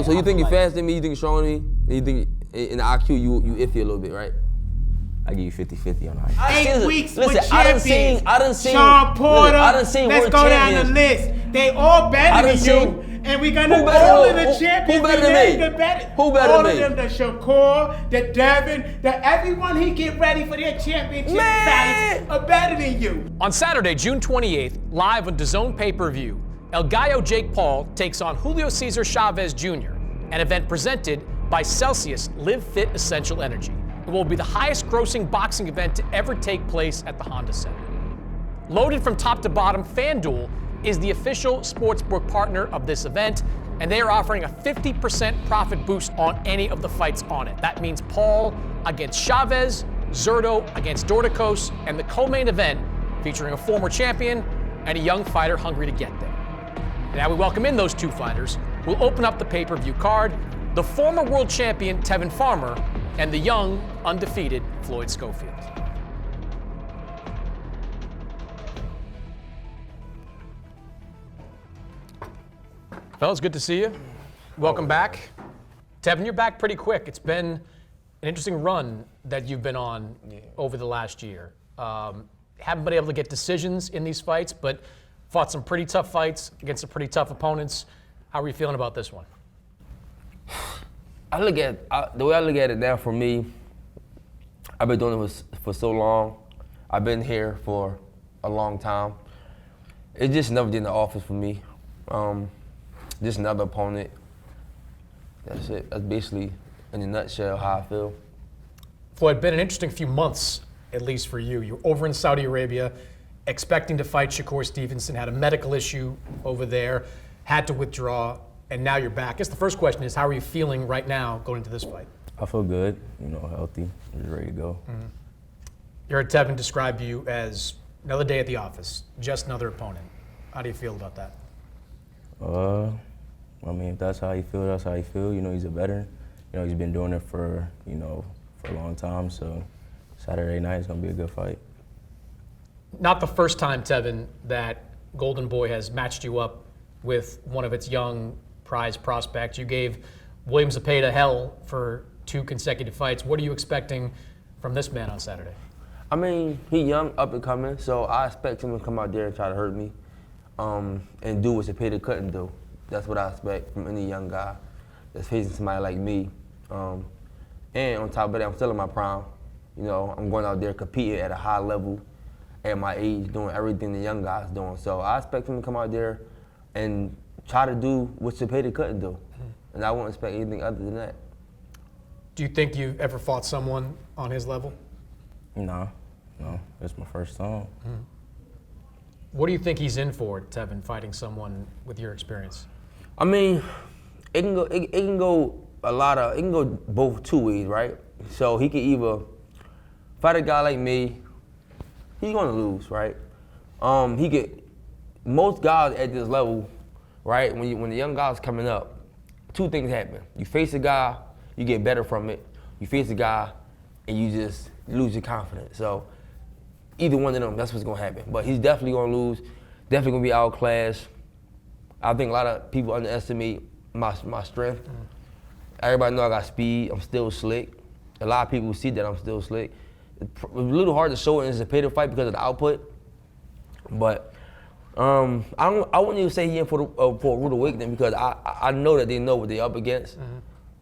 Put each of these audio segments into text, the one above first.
So you think you're faster than me? You think you're stronger than me? And you think in the IQ you iffy a little bit, right? I give you 50-50 on IQ. 8 weeks with champions. I done seen. Sean Porter. I done seen Let's world go champions. down the list. They all better than you. And we're gonna all of the champions. Who better than me? Who better all than me? of them, the Shakur, the Tevin, everyone he get ready for their championship fights are better than you. On Saturday, June 28th, live on DAZN pay-per-view, El Gallo Jake Paul takes on Julio Cesar Chavez Jr., an event presented by Celsius Live Fit Essential Energy. It will be the highest grossing boxing event to ever take place at the Honda Center. Loaded from top to bottom, FanDuel is the official sportsbook partner of this event, and they are offering a 50% profit boost on any of the fights on it. That means Paul against Chavez, Zurdo against Dorticos, and the co-main event featuring a former champion and a young fighter hungry to get there. And now we welcome in those two fighters. We'll open up the pay-per-view card, the former world champion Tevin Farmer and the young, undefeated Floyd Schofield. Fellas, good to see you. Welcome back. Tevin, you're back pretty quick. It's been an interesting run that you've been on over the last year. Haven't been able to get decisions in these fights, but fought some pretty tough fights against some pretty tough opponents. How are you feeling about this one? The way I look at it now, for me, I've been doing it for so long. I've been here for a long time. It just never did in the office for me. Just another opponent. That's it. That's basically, in a nutshell, how I feel. Floyd, been an interesting few months, at least for you. You're over in Saudi Arabia, expecting to fight Shakur Stevenson, had a medical issue over there, had to withdraw, and now you're back. I guess the first question is, how are you feeling right now going into this fight? I feel good, healthy, just ready to go. Mm-hmm. You heard Tevin describe you as another day at the office, just another opponent. How do you feel about that? If that's how you feel, that's how you feel. He's a veteran. He's been doing it for a long time, so Saturday night is going to be a good fight. Not the first time, Tevin, that Golden Boy has matched you up with one of its young prize prospects. You gave William Zepeda hell for 2 consecutive fights. What are you expecting from this man on Saturday? He's young, up and coming, so I expect him to come out there and try to hurt me and do what Zepeda couldn't do. That's what I expect from any young guy that's facing somebody like me. And on top of that, I'm still in my prime. I'm going out there competing at a high level at my age, doing everything the young guys doing. So I expect him to come out there and try to do what Zepeda couldn't do. And I won't expect anything other than that. Do you think you've ever fought someone on his level? No. It's my first time. Mm-hmm. What do you think he's in for, Tevin, fighting someone with your experience? It can go both 2 ways, right? So he can either fight a guy like me, he's gonna lose, right? Most guys at this level, right? When the young guys coming up, 2 things happen. You face a guy, you get better from it. You face a guy, and you just lose your confidence. So either one of them, that's what's gonna happen. But he's definitely gonna lose, definitely gonna be outclassed. I think a lot of people underestimate my strength. Mm-hmm. Everybody know I got speed, I'm still slick. A lot of people see that I'm still slick. It's a little hard to show it in a Zepeda fight because of the output. But I wouldn't even say he in for a rude awakening because I know that they know what they're up against.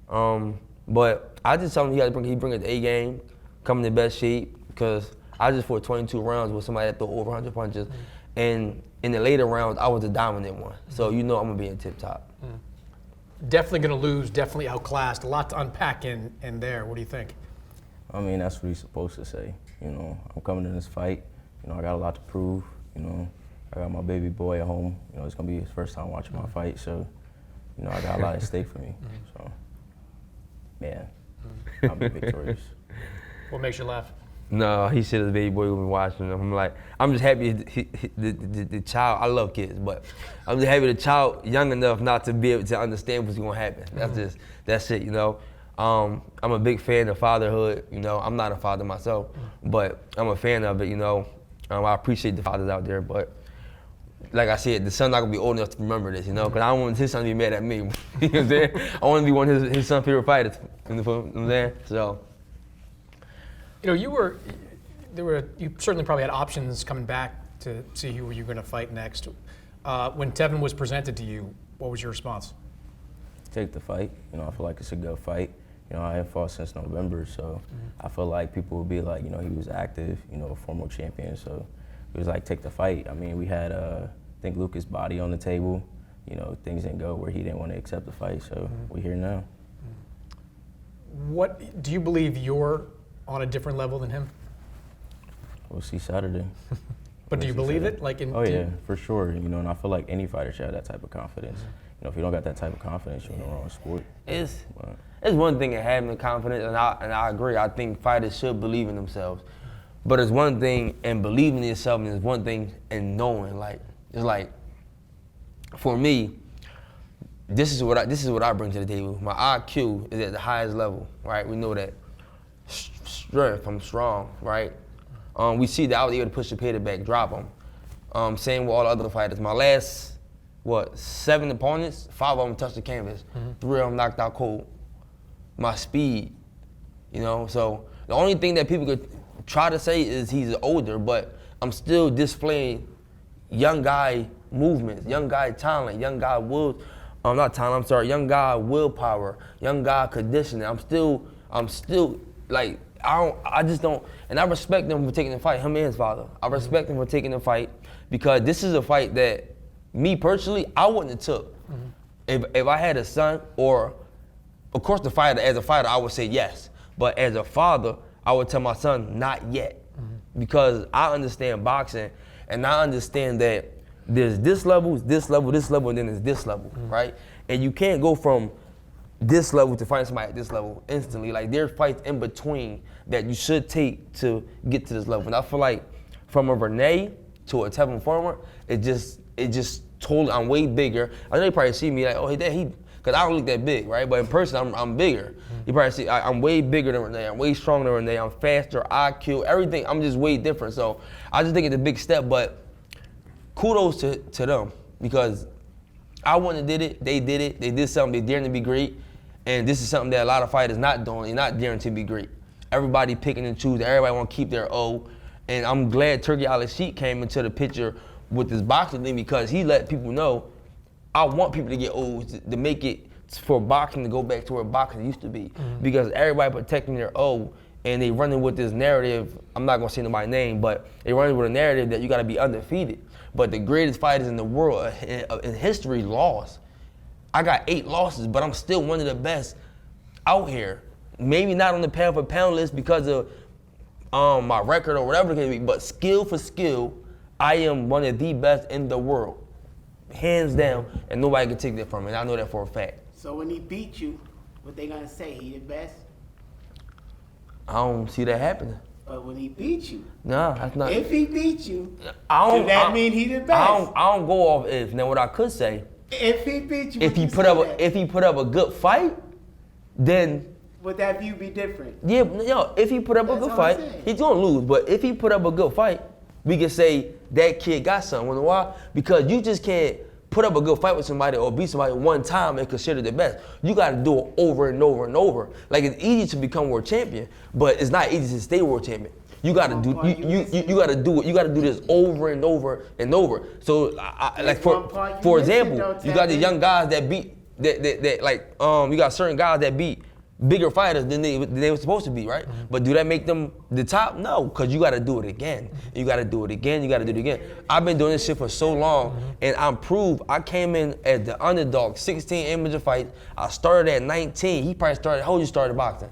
Mm-hmm. But I just tell him he bring his A game, come in the best shape, because I just fought 22 rounds with somebody that threw over 100 punches. Mm-hmm. And in the later rounds, I was the dominant one. So I'm gonna be in tip top. Mm-hmm. Definitely gonna lose, definitely outclassed. A lot to unpack in there. What do you think? That's what he's supposed to say. I'm coming in this fight. I got a lot to prove. I got my baby boy at home. It's gonna be his first time watching my fight, so I got a lot at stake for me. So, man, I'll be victorious. What makes you laugh? No, he said his baby boy will be watching him. I'm just happy the child. I love kids, but I'm just happy the child young enough not to be able to understand what's gonna happen. That's it. I'm a big fan of fatherhood. I'm not a father myself, but I'm a fan of it. I appreciate the fathers out there, but like I said, the son not gonna be old enough to remember this, you know, because I don't want his son to be mad at me. You know what I'm saying? I want to be one of his son's favorite fighters. You know what I'm saying? So. You know, you certainly probably had options coming back to see who you were going to fight next. When Tevin was presented to you, what was your response? Take the fight. You know, I feel like it's a good fight. You know, I haven't fought since November, so I feel like people would be like, you know, he was active, you know, a former champion, so it was like, take the fight. I mean, we had, I think, Lucas' body on the table. You know, things didn't go where he didn't want to accept the fight, so we're here now. What do you believe you're on a different level than him? We'll see Saturday. But do you believe it? Oh yeah, for sure. You know, and I feel like any fighter should have that type of confidence. You know, if you don't got that type of confidence, you're in the wrong sport. It's one thing in having the confidence, and I agree. I think fighters should believe in themselves. But it's one thing in believing in yourself, and it's one thing in knowing. Like, it's like, for me, this is what I bring to the table. My IQ is at the highest level, right? We know that. Strength, I'm strong, right? We see that I was able to push the pay back, drop them. Same with all the other fighters. My last, 7 opponents, 5 of them touched the canvas. 3 of them knocked out cold. My speed, you know? So the only thing that people could try to say is he's older, but I'm still displaying young guy movements, young guy talent, young guy young guy willpower, young guy conditioning. I'm still like, I just don't, and I respect him for taking the fight, him and his father. I respect him for taking the fight because this is a fight that, me personally, I wouldn't have took. If I had a son, or, of course, as a fighter, I would say yes. But as a father, I would tell my son, not yet. Because I understand boxing, and I understand that there's this level, and then there's this level, right? And you can't go from this level to find somebody at this level instantly. Like, there's fights in between that you should take to get to this level. And I feel like from a Renee to a Tevin forward, it just totally, I'm way bigger. I know you probably see me like, oh, because I don't look that big, right? But in person, I'm bigger. You probably see, I'm way bigger than Renee. I'm way stronger than Renee. I'm faster, IQ, everything. I'm just way different. So I just think it's a big step, but kudos to them, because I wouldn't have did it. They did it. They did something. They dared to be great. And this is something that a lot of fighters not doing. They're not daring to be great. Everybody picking and choosing. Everybody want to keep their O. And I'm glad Turkey Al-Sheikh came into the picture with this boxing thing, because he let people know, I want people to get O's to make it for boxing to go back to where boxing used to be. Because everybody protecting their O, and they running with this narrative. I'm not going to say nobody's name, but they running with a narrative that you got to be undefeated. But the greatest fighters in the world in history lost. I got 8 losses, but I'm still one of the best out here. Maybe not on the pound for pound list because of my record or whatever it can be, but skill for skill, I am one of the best in the world, hands down, and nobody can take that from me. And I know that for a fact. So when he beat you, what they gonna say? He the best? I don't see that happening. But when he beat you, nah, that's not. If he beat you, does that mean he the best? I don't go off if. Now what I could say, if he beat you, if he put up a good fight, then would that view be different? Yeah, if he put up a good fight, he's gonna lose. But if he put up a good fight, we can say that kid got something. You know why? Because you just can't put up a good fight with somebody or beat somebody one time and consider the best. You gotta do it over and over and over. Like, it's easy to become world champion, but it's not easy to stay world champion. You gotta do you gotta do it. You gotta do this over and over and over. So like for example, you got the young guys that beat you got certain guys that beat bigger fighters than they were supposed to be, right? But do that make them the top? No, because you got to do it again. You got to do it again. You got to do it again. I've been doing this shit for so long, and I'm proved. I came in as the underdog, 16 amateur fights. I started at 19. He probably started. How old you started boxing?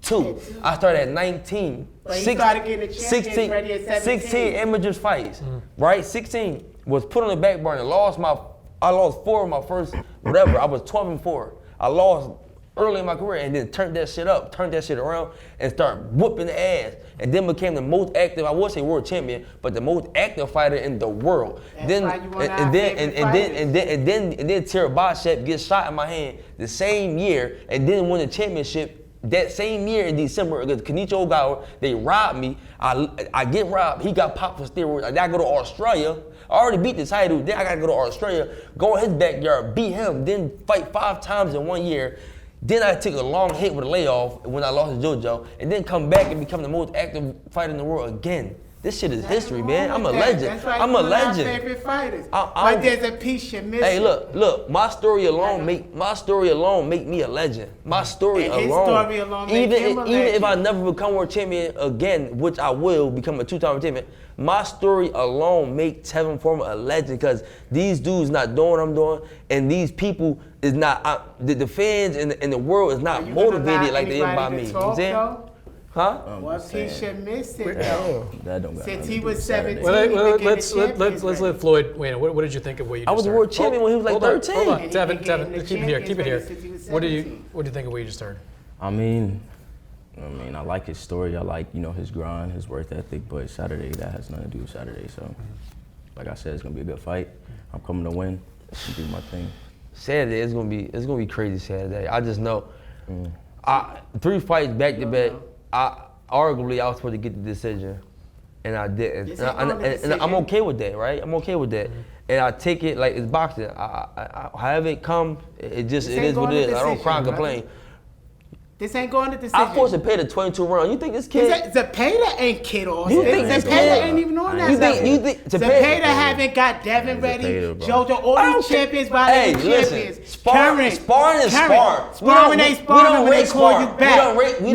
2. I started at 19. But he started getting the champions ready at 17. 16 amateur fights, right? 16 was put on the back burner. I lost 4 of my first whatever. I was 12-4. I lost early in my career, and then turned that shit around, and start whooping the ass, and then became the most active, I would say world champion, but the most active fighter in the world. Then Terabashep gets shot in my hand the same year, and then win the championship that same year in December against Kenichi Ogawa, they robbed me. I get robbed. He got popped for steroids. I gotta go to Australia. I already beat the title. Then I gotta go to Australia, go in his backyard, beat him, then fight 5 times in 1 year. Then I took a long hit with a layoff when I lost to JoJo, and then come back and become the most active fighter in the world again. This shit is history, man. I'm a legend. That's right. I'm a legend. Favorite fighters. But there's a piece you're missing. Hey, look. My story alone make me a legend. My story And alone. his story alone make him a even if I legend. never become world champion again, which I will become a 2-time champion, my story alone make Tevin Foreman a legend because these dudes not doing what I'm doing, and these people is not the fans and the world is not motivated like they is by me. You know what I'm saying? Huh? What piece you're missing? That don't got Since nothing he to was do with 17, Saturday. Let's let Floyd weigh in. What did you think of what you just I was a heard? world champion when he was like 13. Hold on, And he been getting Tevin, the keep it here. champions since he was What do you 17. think of what you just heard? I mean, I like his story. I like, his grind, his work ethic, but Saturday, that has nothing to do with Saturday. So, like I said, it's gonna be a good fight. I'm coming to win. I'm gonna do my thing. Saturday it's gonna be crazy Saturday. I just know. 3 fights back to back. Arguably I was supposed to get the decision, and I didn't. And I'm okay with that, right? I'm okay with that. And I take it like it's boxing. I however it come, it is what it is. I don't cry and complain. This ain't going to decision. I forced to pay the 22 round. You think this kid? Zapata ain't Kid Austin. You think this Zapata kid- ain't even on that You level. think Zapata haven't got Devin ready. Zapata, bro. JoJo, all these champions by Hey, their listen. champions. Sparring is sparring. Sparring ain't sparring when they call you back. We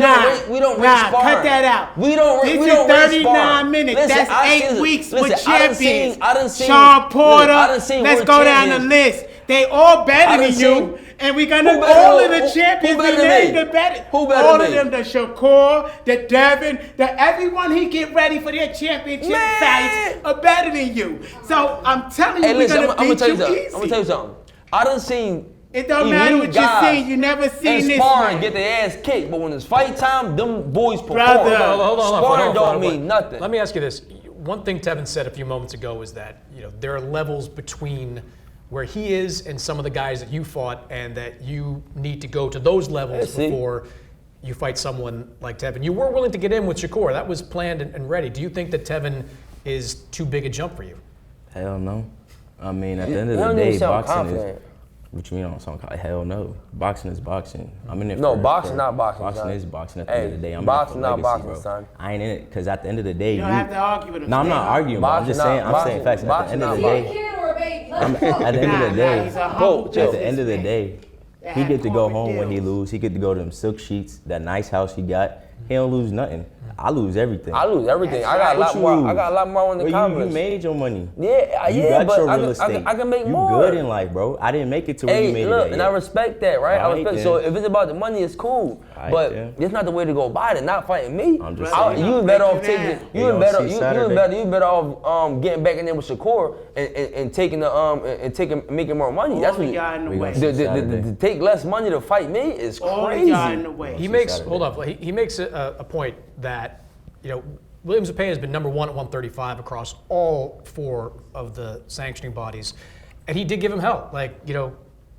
don't rate sparring. Cut that out. We don't This rate is sparring. 39 minutes. Listen, That's I 8 seen- weeks listen, with I done seen- champions. I done seen- Sean Porter. Look, I done seen Let's world go down the champions. list. They all better I than done you. seen- And we're gonna Who better all than- of the who champions. better We than named me? the better. Who better all than of me? them, the Shakur, the Devin, everyone he get ready for their championship Man. fights are better than you. So I'm telling you, Hey, we're listen, gonna I'm gonna beat tell you you something. easy. I'm gonna tell you something. I done seen. It don't matter elite what you guys seen. You never seen in this sparring man. get their ass kicked, but when it's fight time, them boys perform. Brother. Hold on. Sparring don't mean nothing. Let me ask you this. One thing Tevin said a few moments ago is that there are levels between where he is and some of the guys that you fought, and that you need to go to those levels see. before you fight someone like Tevin. You were willing to get in with Shakur. That was planned and ready. Do you think that Tevin is too big a jump for you? Hell no. I mean, at the end of You the don't day, even sound boxing confident. is. What you mean I don't sound confident? Hell no. Boxing is boxing. I'm in it No, for boxing not boxing, Boxing son. is boxing at the Hey, end of the day. I'm boxing in it for not legacy, boxing, bro. son. I ain't in it because at the end of the day, You don't have to argue with him. No, I'm not Stay arguing, bro. I'm just Boxing saying. not- I'm saying facts. At the boxing end of the not day, boxing. Kid or a baby? at the end of the Nah, day, he's a humble at the end of the businessman. day, That he had get to go corporate home when he deals. lose. He get to go to them silk sheets, that nice house he got. He don't lose nothing. I lose everything. I lose everything. I got a What lot you more. lose? I got a lot more in the Well, comments. you made your money. Yeah, You yeah, got but your I real can- estate. I can make you more. good in life, bro. I didn't make it to where you Hey, made look, it. and I respect that, right? I Alright, respect. then. So if it's about the money, it's cool. Alright, But then. it's not the way to go about it. Not fighting me. I'm just Brother, saying. You Break better you off taking. down. We You gonna better. see You Saturday. better off getting back in there with Shakur and taking the and taking making more money. That's All what of you. y'all in the We way. gonna see To take less money to fight me is All of crazy. y'all in the way. He makes Saturday. hold up. He makes a point that William Zapata has been number 1 at 135 across all 4 of the sanctioning bodies, and he did give him hell.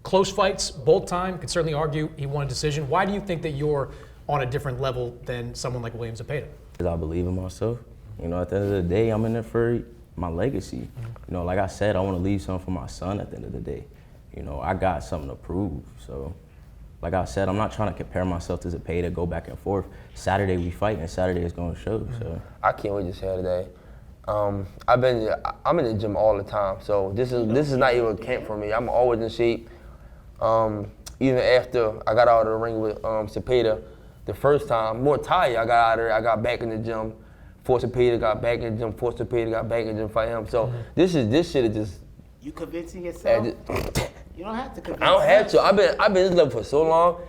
Close fights, both time. Could certainly argue he won a decision. Why do you think that you're on a different level than someone like William Zapata? Because I believe in myself. At the end of the day, I'm in there for my legacy. Like I said, I want to leave something for my son at the end of the day. I got something to prove. So, like I said, I'm not trying to compare myself to Zapata, go back and forth. Saturday we fight, and Saturday is going to show. So I can't wait to Saturday. I'm in the gym all the time, so this is not even a camp for me. I'm always in shape. Even after I got out of the ring with Zapata, the first time, more tired, I got out of there, I got back in the gym. For Zapata, got back in the gym. For Zapata, got back in the gym for him. So this shit is just. You convincing yourself? You don't have to convince I don't have to. yourself. I've been in this level for so long.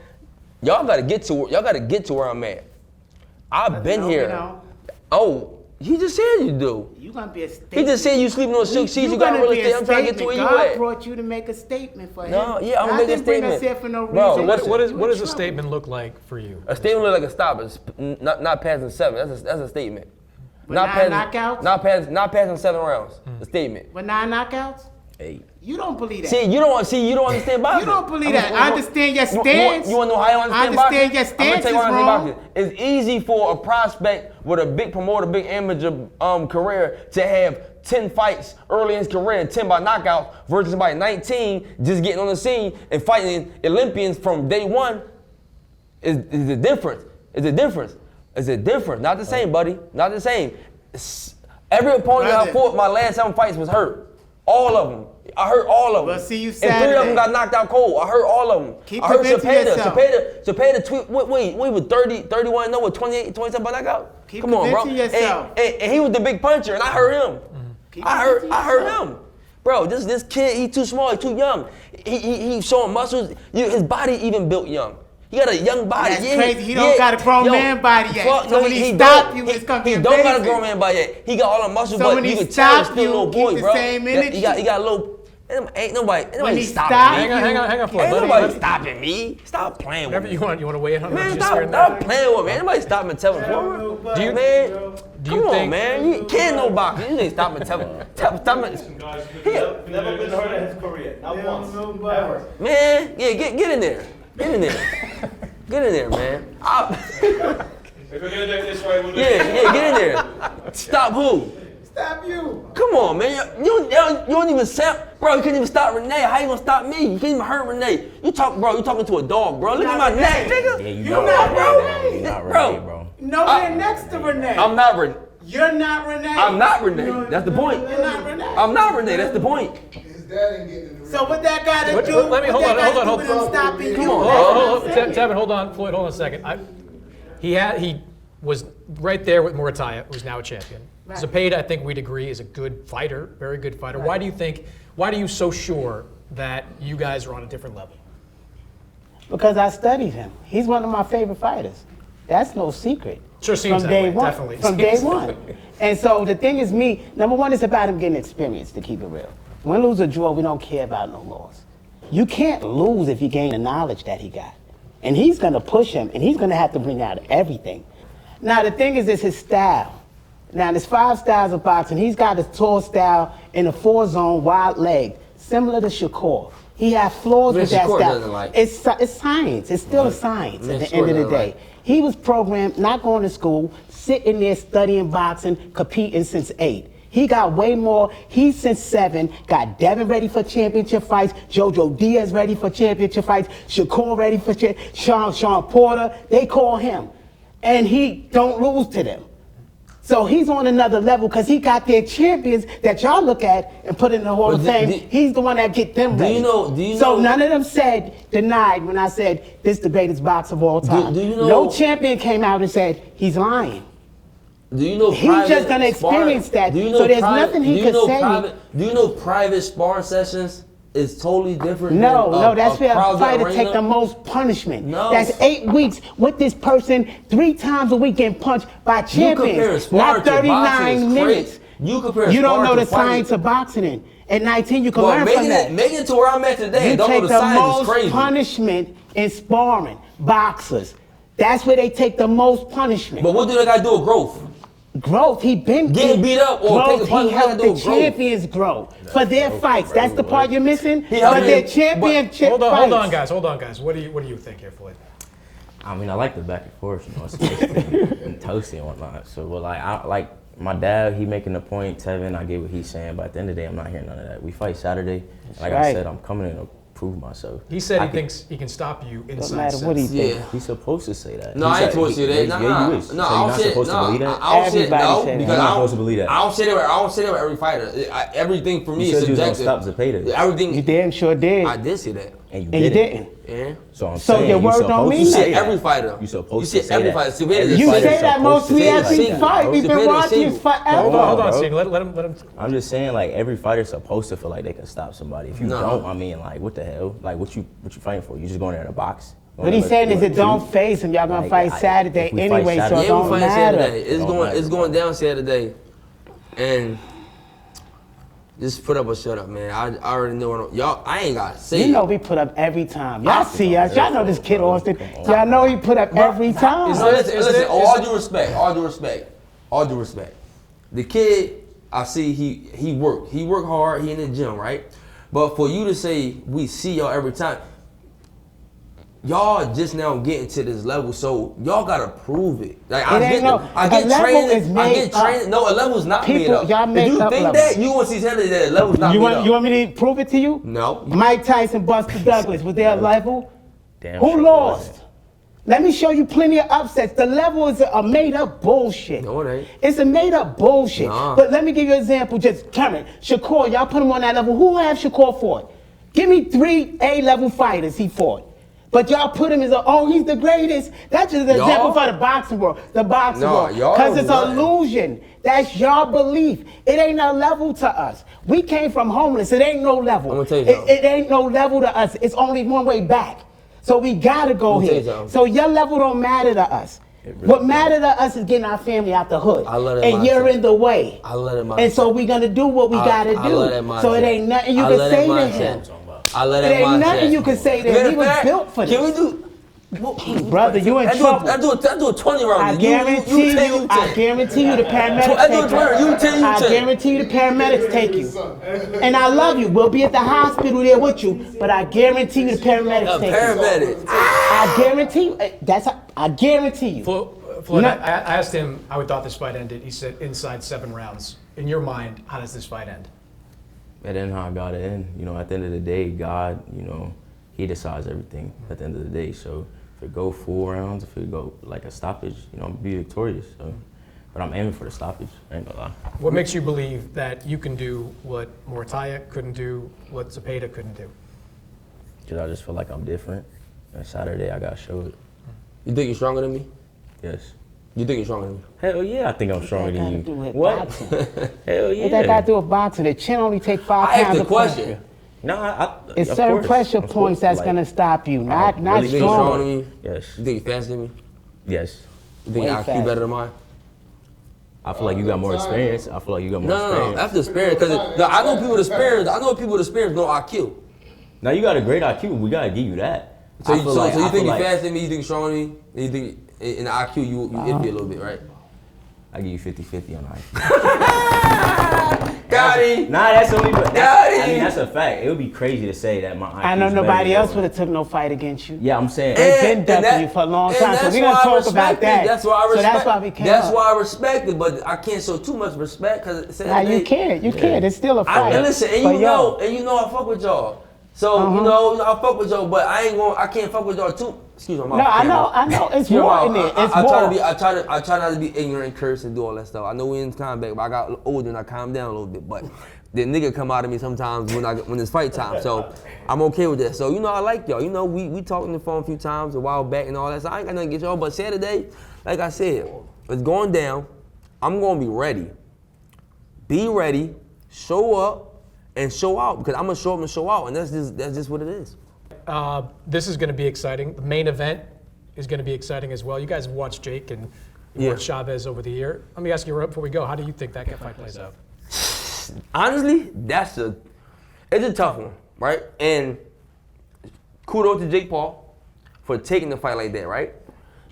Y'all gotta get to where I'm at. I've been No, here. we don't. Oh, he just said you do. You gonna be a He statement. just said you sleeping on silk sheets. You got gonna real be a estate. I'm trying to get to statement. where you God at. brought you to make a statement for him. No, yeah, I'm God gonna make a didn't bring us statement. here for no Bro, reason. listen. What does You a in statement look like for you? A statement look like a stop. It's not passing 7. That's a statement. With 9 knockouts? Not passing 7 rounds. A statement. With 9 knockouts? 8. You don't believe that. See, you don't understand boxing. You don't believe that. I understand your stance. You want to know how I understand boxing? I understand your stance is wrong. It's easy for a prospect with a big promoter, big amateur career to have 10 fights early in his career and 10 by knockouts versus somebody 19 just getting on the scene and fighting Olympians from day one. Is a difference. It's a difference. It's a difference. Not the same, buddy. Not the same. Every opponent I fought my last 7 fights was hurt. All of them. I hurt all of them. Well, see you and 3 of them got knocked out cold. I hurt all of them. I hurt Cepeda, we was 31-0 with 28, 27 by knockout. Keep Come on, bro. yourself. And he was the big puncher, and I hurt him. I hurt him. Bro, this kid, he too small, he too young. He showing muscles. His body even built young. He got a young body. That's crazy. He don't got a grown man body yet. So when he stop you, it's gonna be amazing. He don't got a grown man body yet. He got all the muscles, so but you can tell he's still a little boy, bro. He got a little. Ain't nobody stopping me. Hang on, Floyd. Ain't nobody stopping me. Stop playing with me. You want to weigh in on man, stop playing with me. Ain't nobody stopping Tevin Forward. Do you, man? Do you think, man. You can't no boxing. You ain't stopping Tevin. Never been hurt in his career. Not once. Ever. Man, yeah, get in there. Get in there. Get in there, man. If we're gonna do it this way, we'll do it. Yeah, get in there. Stop who? Stop you. Come on, man. You don't even sound, bro. You couldn't even stop Renee. How you gonna stop me? You can't even hurt Renee. You talking to a dog, bro. Look at my neck, nigga. Yeah, You're not Renee. You're not Bro. Renee, bro. Nowhere next to Renee. I'm not Renee. You're not Renee. I'm not Renee. That's the point. You're not Renee. I'm not Renee. That's the point. His dad ain't getting in the ring. So what that got to do? Let me hold on. Stopping Come you. on. Tevin, hold on. Floyd, hold on a second. He was right there with Murataya, who's now a champion. Right. Cepeda, I think we'd agree, is a good fighter, very good fighter. Right. Why are you so sure that you guys are on a different level? Because I studied him. He's one of my favorite fighters. That's no secret. Sure seems from that day way, one. definitely. From day one. And so the thing is number one, it's about him getting experience, to keep it real. Win, lose, or draw, we don't care about no loss. You can't lose if you gain the knowledge that he got. And he's going to push him, and he's going to have to bring out everything. Now, the thing is his style. Now, there's 5 styles of boxing. He's got a tall style in a 4-zone, wide leg, similar to Shakur. He has flaws with that style. It's science. It's still a science at the end of the day. He was programmed, not going to school, sitting there studying boxing, competing since 8. He got way more. He's since 7. Got Devin ready for championship fights. Jojo Diaz ready for championship fights. Shakur ready for Sean Porter. They call him. And he don't lose to them. So he's on another level because he got their champions that y'all look at and put in the Hall of Fame. He's the one that get them ready. So none of them denied when I said this is the greatest boxer of all time. No champion came out and said he's lying. Do you know he's just gonna experience that. So there's nothing he could say. Do you know private sparring sessions is totally different? No, that's where a fighter take the most punishment. No. That's 8 weeks with this person 3 times a week getting punched by champions. Not 39 minutes. You don't know the science of boxing. At 19, you can learn from that. Making it to where I'm at today, you don't know take the the science is most crazy. punishment in sparring. Boxers. That's where they take the most punishment. But what do they got to do with growth? Growth, he been getting beat up or growth, take a punch. He helped the champions grow for their fights. That's the part you're missing. For helped their championship Hold on, fights. Hold on, guys. What do you think here, Floyd? I mean, I like the back and forth, it's tasty and toasty and whatnot. So, well, I like my dad, he making the point. Tevin, I get what he's saying, but at the end of the day, I'm not hearing none of that. We fight Saturday. Like I said, I'm coming in to prove myself. He said he thinks he can stop you inside. No matter what he thinks. He's supposed to say that. No, I ain't supposed to say that. Yeah, you is. No, so you're not supposed to believe that? I don't say no, because you're not supposed to believe that. I don't say that with every fighter. Everything for me is subjective. You said you was gonna stop Cepeda. Everything. You damn sure did. I did say that. And you didn't. Yeah. So I'm So saying your word you don't mean You that. said every fighter. You supposed You to said say every that. fighter. Cepeda You is say that most we every single. fight. We've been Cepeda watching single. forever. Hold on, bro. Steve. Let him. I'm just saying, like, every fighter's supposed to feel like they can stop somebody. If you No. don't, I mean, like, what the hell? Like, what you fighting for? You just going there to box? What he's saying is, it don't face him. Y'all gonna fight Saturday anyway, so it don't matter. It's going down Saturday, and just put up or shut up, man. I already know y'all. I ain't gotta say. You know we put up every time. Y'all see us. Y'all know this kid Austin. Y'all know he put up every time. Listen. All due respect. The kid, I see he work hard. He in the gym, right? But for you to say we see y'all every time, y'all just now getting to this level, so y'all gotta prove it. Like I get training. No, a level's not made up. Y'all make if you up think levels. that, you want to see Taylor that a level's not made up. You want me to prove it to you? No. Mike Tyson, Buster Douglas, was there a level? Damn Who sure lost? wasn't. Let me show you plenty of upsets. The level is a made up bullshit. No, it ain't. It's a made up bullshit. Nah. But let me give you an example, just current. Shakur, y'all put him on that level. Who have Shakur fought? Give me 3 A-level fighters he fought. But y'all put him as he's the greatest. That's just an example for the boxing world. The boxing world. Because it's an illusion. That's your belief. It ain't a level to us. We came from homeless. It ain't no level. I'm gonna tell you something. It ain't no level to us. It's only one way back. So we gotta go here. So your level don't matter to us. Really What matter to us is getting our family out the hood. I love that and you're mindset. in the way. I love that mindset. And so we're gonna do what we gotta do. I love that mindset. So it ain't nothing you I can love say that to mindset. him. I love It that ain't mindset. nothing you can say to him. Matter He of was fact, built for Can we this. do? Brother, you in trouble. I do a 20 round. I guarantee you, I guarantee you the paramedics I do take 20, you 10, you I 10. guarantee you the paramedics take you. And I love you. We'll be at the hospital there with you, but I guarantee you the paramedics take you. Paramedics. I guarantee you. I guarantee you. Floyd, I asked him how he thought this fight ended. He said inside 7 rounds. In your mind, how does this fight end? And then how I got it in, at the end of the day, God, He decides everything at the end of the day. So if it go 4 rounds, if it go like a stoppage, I'm gonna be victorious. So, but I'm aiming for the stoppage. I ain't gonna lie. What makes you believe that you can do what Morataya couldn't do, what Zepeda couldn't do? Because I just feel like I'm different. And Saturday, I got to show it. You think you're stronger than me? Yes. You think you're stronger than me? Hell yeah, I think I'm stronger than you. Do with What? boxing. Hell yeah. What that got to do with boxing? The chin only take 5 I pounds asked the of question. pressure. No, It's of certain course. pressure I'm points supposed that's to, gonna stop you, not really You think you're stronger stronger. than me? Yes. You think you're faster than me? Yes. You think Way your IQ faster. better than mine? I feel like you got more experience. I feel like you got more No. experience. That's the experience. Because I know people with experience. I know people with experience no IQ. Now you got a great IQ. We gotta give you that. So I you feel like- I think feel you're like faster than me? You think you're stronger than me? And you think in the IQ you iffy a little bit, right? I give you 50-50 on IQ. Got him. Nah, that's only. Got I mean, him. that's a fact. It would be crazy to say that my IQ. I know is nobody better else than would have took no fight against you. Yeah, I'm saying. They've been And ducking you for a long time, so that's we're gonna why I talk respect about it. that. That's why I So respect. that's why we came That's up. why I respect it, but I can't show too much respect because Nah, you can't. You can't. It's still a fight. And listen, and But you know, I fuck with y'all. So I fuck with y'all, but I can't fuck with y'all too. Excuse me. No, I know. It's more in it. It's more. I try not to be ignorant, curse, and do all that stuff. I know we in time back, but I got older and I calmed down a little bit. But the nigga come out of me sometimes when it's fight time. So I'm okay with that. So I like y'all. We talked on the phone a few times a while back and all that. So I ain't got nothing to get y'all. But Saturday, like I said, it's going down. I'm gonna be ready. Be ready. Show up and show out because I'm gonna show up and show out, and that's just what it is. This is going to be exciting. The main event is going to be exciting as well. You guys have watched Jake and watched Chavez over the year. Let me ask you right before we go, how do you think that fight plays out? Honestly, it's a tough one, right? And kudos to Jake Paul for taking the fight like that, right?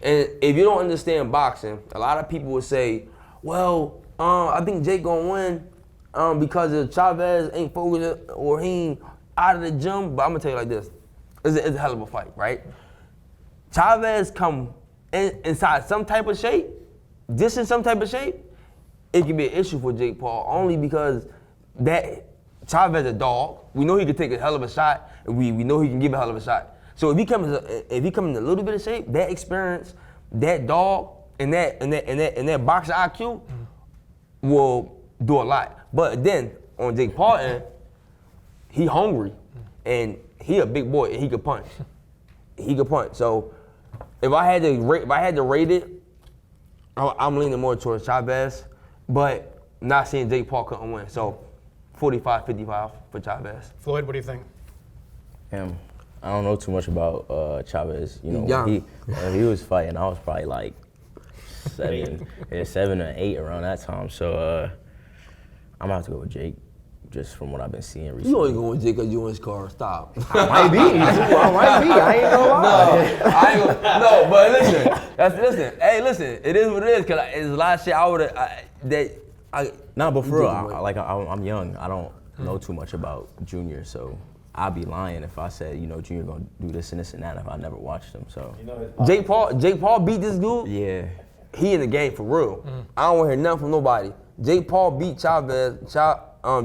And if you don't understand boxing, a lot of people would say, well, I think Jake gonna win because of Chavez ain't focused or he ain't out of the gym. But I'm gonna tell you like this, it's a hell of a fight, right? Chavez come inside some type of shape, just in some type of shape, it can be an issue for Jake Paul only because that Chavez a dog. We know he can take a hell of a shot, and we know he can give a hell of a shot. So if he comes in a little bit of shape, that experience, that dog, and that boxing IQ will do a lot. But then on Jake Paul end, he hungry, and he a big boy, and he could punch. He could punch. So if I had to rate it, I'm leaning more towards Chavez, but not seeing Jake Paul couldn't win. So 45-55 for Chavez. Floyd, what do you think? I don't know too much about Chavez. Young. When he was fighting, I was probably like 7 or 8 around that time. So I'm gonna have to go with Jake, just from what I've been seeing recently. You only going with Jake because you in his car. Stop. I might be. I ain't gonna lie. No, but listen. Hey, listen. It is what it is. Cause it's a lot of shit I would have Nah, but for real, I'm young. I don't. know too much about Junior, so I'd be lying if I said, you know, Junior gonna do this and this and that if I never watched him. So Jake Paul beat this dude. yeah, He in the game for real. I don't want to hear nothing from nobody. Jake Paul beat Chavez.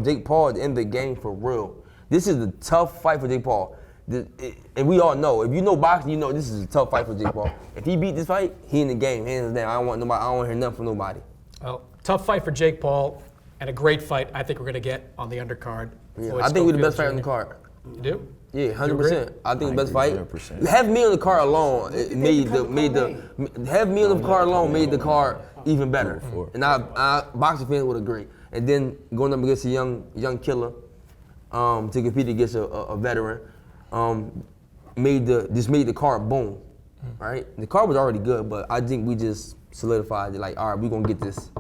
Jake Paul at the end of the game for real. This is a tough fight for Jake Paul. And we all know, if you know boxing, you know this is a tough fight for Jake Paul. If he beat this fight, he in the game, hands down. I don't want to hear nothing from nobody. Well, tough fight for Jake Paul and a great fight I think we're going to get on the undercard. Yeah, Floyd I think we're the best Schofield fight on the Jr. card. You do? Yeah, You agree? 100%. I think the best agree, fight. 100%. Having me on the card alone having me on the card alone made the card even better. And I boxing fans would agree. And then going up against a young killer to compete against a veteran made the card boom, right? The card was already good, but I think we just solidified it. Like, all right, we're gonna get this.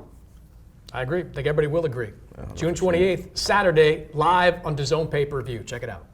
I agree. I think everybody will agree. June 28th, Saturday, live on DAZN pay-per-view. Check it out.